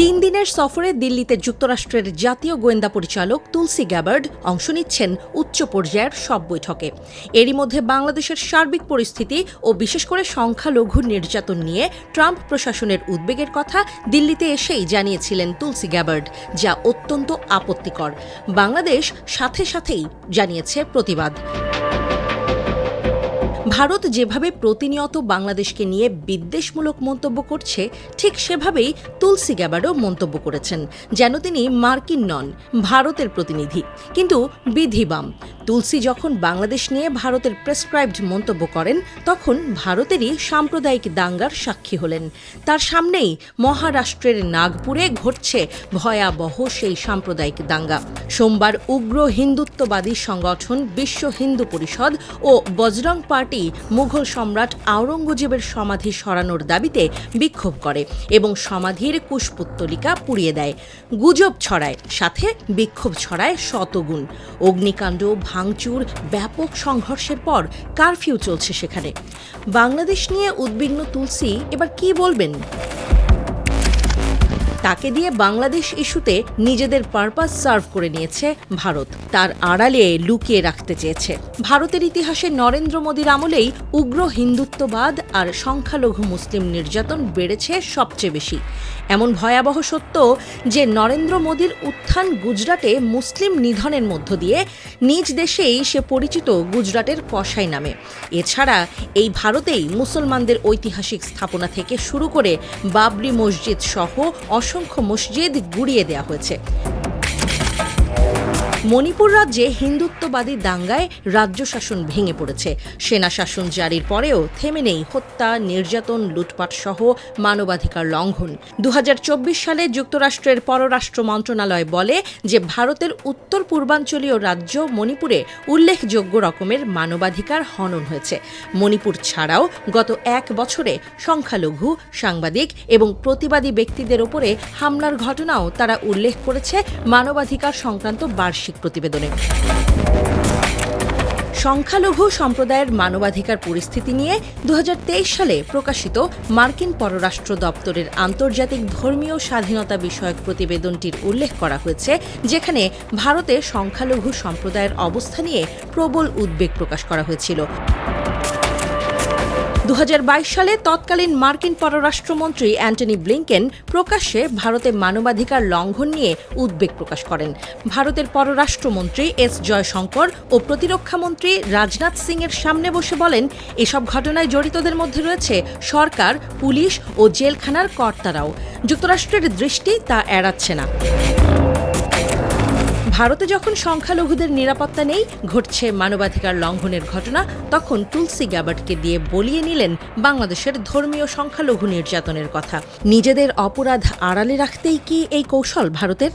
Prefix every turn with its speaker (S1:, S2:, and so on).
S1: 3 দিনের সফরে দিল্লিতে যুক্তরাষ্ট্রের জাতীয় গোয়েন্দা পরিচালক তুলসী গ্যাবার্ড অংশ নিচ্ছেন উচ্চ পর্যায়ের সব বৈঠকে। এরই মধ্যে বাংলাদেশের সার্বিক পরিস্থিতি ও বিশেষ করে সংখ্যালঘু নির্যাতন নিয়ে ট্রাম্প প্রশাসনের উদ্বেগের কথা দিল্লিতে এসেই জানিয়েছিলেন তুলসী গ্যাবার্ড, যা অত্যন্ত আপত্তিকর। বাংলাদেশ সাথে সাথেই জানিয়েছে প্রতিবাদ। ভারত যেভাবে প্রতিনিয়ত বাংলাদেশকে নিয়ে বিদ্বেষমূলক মন্তব্য করছে, ঠিক সেভাবেই তুলসী গ্যাবার্ডও মন্তব্য করেছেন, যেন তিনি মার্কিন নন, ভারতের প্রতিনিধি, কিন্তু বিধিবাম। তুলসী যখন বাংলাদেশ নিয়ে ভারতের প্রেসক্রাইবড মন্তব্য করেন, তখন ভারতেরই সাম্প্রদায়িক দাঙ্গার সাক্ষী হলেন। তার সামনেই মহারাষ্ট্রের নাগপুরে ঘটছে ভয়াবহ সেই সাম্প্রদায়িক দাঙ্গা। সোমবার উগ্র হিন্দুত্ববাদী সংগঠন বিশ্ব হিন্দু পরিষদ ও বজরং পার্টি মুঘল সম্রাট আওরঙ্গজেবের সমাধি সরানোর দাবিতে বিক্ষোভ করে এবং সমাধির কুশপুত্তলিকা পুড়িয়ে দেয়। গুজব ছড়ায়, সাথে বিক্ষোভ ছড়ায় শতগুণ। অগ্নিকাণ্ড, ভাঙচুর, ব্যাপক সংঘর্ষের পর কারফিউ চলছে সেখানে। বাংলাদেশ নিয়ে উদ্বিগ্ন তুলসী এবার কি বলবেন? তাকে দিয়ে বাংলাদেশ ইস্যুতে নিজেদের পারপাস সার্ভ করে নিয়েছে ভারত, তার আড়ালে লুকিয়ে রাখতে চেয়েছে। ভারতের ইতিহাসে নরেন্দ্র মোদীর আমলেই উগ্র হিন্দুত্ববাদ আর সংখ্যালঘু মুসলিম নির্যাতন বেড়েছে সবচেয়ে বেশি। এমন ভয়াবহ সত্য যে নরেন্দ্র মোদীর উত্থান গুজরাটে মুসলিম নিধনের মধ্য দিয়ে, নিজ দেশেই সে পরিচিত গুজরাটের কসাই নামে। এছাড়া এই ভারতেই মুসলমানদের ঐতিহাসিক স্থাপনা থেকে শুরু করে বাবরি মসজিদ সহ অসংখ্য মসজিদ গুড়িয়ে দেওয়া হয়েছে। মণিপুর রাজ্যে হিন্দুত্ববাদী দাঙ্গায় রাজ্য শাসন ভেঙে পড়েছে। সেনা শাসন জারির পরেও থেমে নেই হত্যা, নির্যাতন, লুটপাট সহ মানবাধিকার লঙ্ঘন। 2024 সালে যুক্তরাষ্ট্রের পররাষ্ট্র মন্ত্রণালয় বলে যে ভারতের উত্তর পূর্বাঞ্চলীয় রাজ্য মণিপুরে উল্লেখযোগ্য রকমের মানবাধিকার হনন হয়েছে। মণিপুর ছাড়াও গত 1 বছরে সংখ্যালঘু, সাংবাদিক এবং প্রতিবাদী ব্যক্তিদের ওপরে হামলার ঘটনাও তারা উল্লেখ করেছে মানবাধিকার সংক্রান্ত বার্ষিক প্রতিবেদনে। সংখ্যালঘু সম্প্রদায়ের মানবাধিকার পরিস্থিতি নিয়ে 2023 সালে প্রকাশিত মার্কিন পররাষ্ট্র দপ্তরের আন্তর্জাতিক ধর্মীয় স্বাধীনতা বিষয়ক প্রতিবেদনটির উল্লেখ করা হয়েছে, যেখানে ভারতে সংখ্যালঘু সম্প্রদায়ের অবস্থা নিয়ে প্রবল উদ্বেগ প্রকাশ করা হয়েছিল। 2022 সালে তৎকালীন মার্কিন পররাষ্ট্রমন্ত্রী অ্যান্টনি ব্লিংকেন প্রকাশ্যে ভারতে মানবাধিকার লঙ্ঘন নিয়ে উদ্বেগ প্রকাশ করেন। ভারতের পররাষ্ট্রমন্ত্রী এস জয়শঙ্কর ও প্রতিরক্ষামন্ত্রী রাজনাথ সিংয়ের সামনে বসে বলেন, এসব ঘটনায় জড়িতদের মধ্যে রয়েছে সরকার, পুলিশ ও জেলখানার কর্তারাও। যুক্তরাষ্ট্রের দৃষ্টি তা এড়াচ্ছে না। ভারতে যখন সংখ্যালঘুদের নিরাপত্তা নেই, ঘটছে মানবাধিকার লঙ্ঘনের ঘটনা, তখন তুলসী গ্যাবার্ডকে দিয়ে বলিয়ে নিলেন বাংলাদেশের ধর্মীয় সংখ্যালঘু নির্যাতনের কথা। নিজেদের অপরাধ আড়ালে রাখতেই কি এই কৌশল ভারতের?